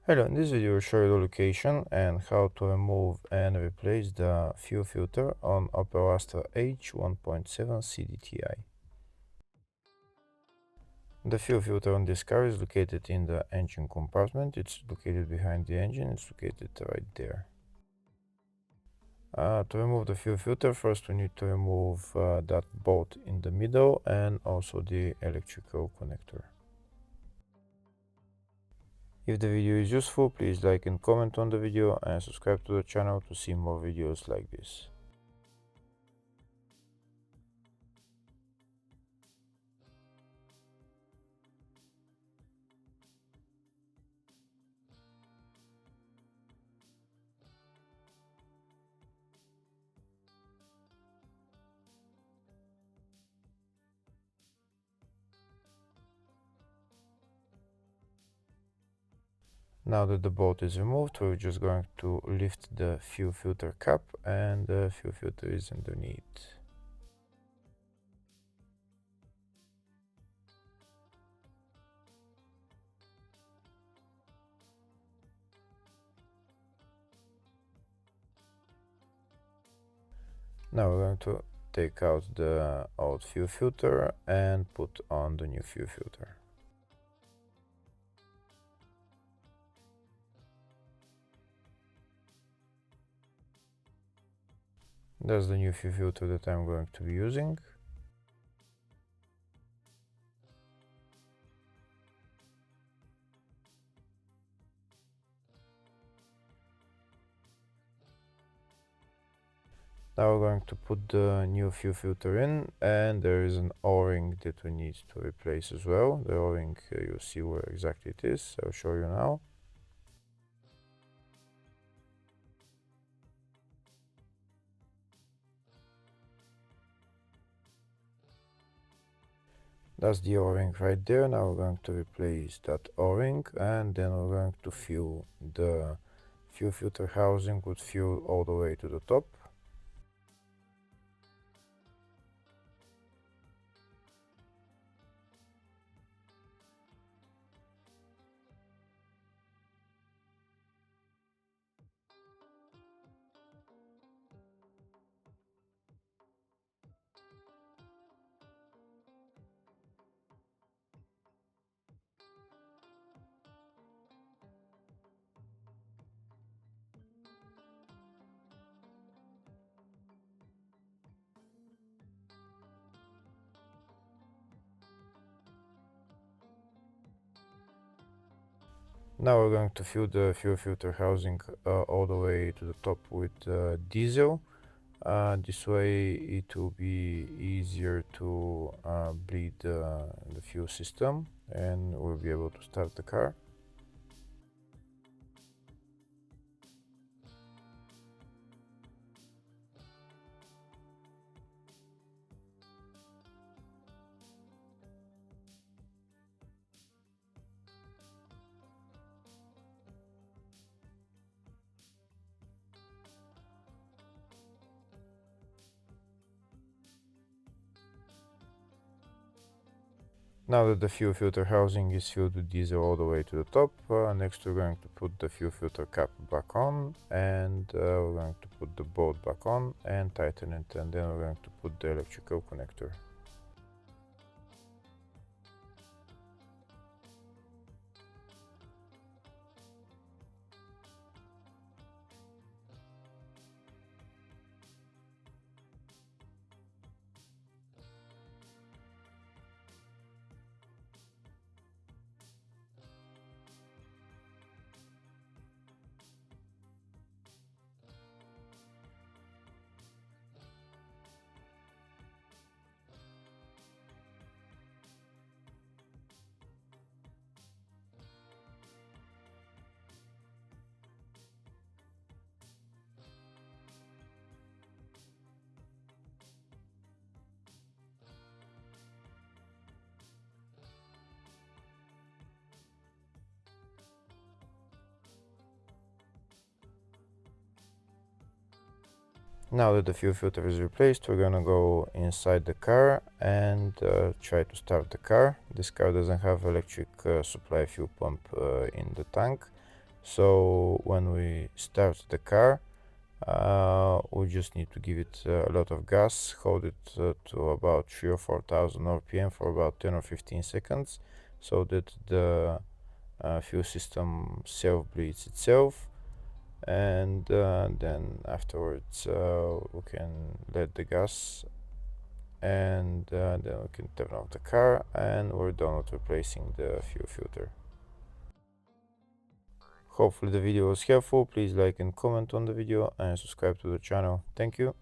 Hello, in this video I'll show you the location and how to remove and replace the fuel filter on Opel Astra H 1.7 CDTI. The fuel filter on this car is located in the engine compartment. It's located behind the engine. It's located right there. To remove the fuel filter, first we need to remove that bolt in the middle and also the electrical connector. If the video is useful, please like and comment on the video and subscribe to the channel to see more videos like this. Now that the bolt is removed, we're just going to lift the fuel filter cap, and the fuel filter is underneath. Now we're going to take out the old fuel filter and put on the new fuel filter. That's the new fuel filter that I'm going to be using. Now we're going to put the new fuel filter in, and there is an O-ring that we need to replace as well. The O-ring, you'll see where exactly it is. I'll show you now. That's the O-ring right there. Now we're going to replace that O-ring, and then we're going to fill the fuel filter housing with fuel all the way to the top. Now we're going to fill the fuel filter housing all the way to the top with diesel. This way it will be easier to bleed the fuel system, and we'll be able to start the car. Now that the fuel filter housing is filled with diesel all the way to the top, next we're going to put the fuel filter cap back on, and we're going to put the bolt back on and tighten it, and then we're going to put the electrical connector. Now that the fuel filter is replaced, we're gonna go inside the car and try to start the car. This car doesn't have electric supply fuel pump in the tank, So when we start the car, we just need to give it a lot of gas, hold it to about 3 or 4,000 RPM for about 10 or 15 seconds, so that the fuel system self-bleeds itself, and then afterwards we can let the gas, and then we can turn off the car, and we're done with replacing the fuel filter. Hopefully the video was helpful. Please like and comment on the video and subscribe to the channel. Thank you.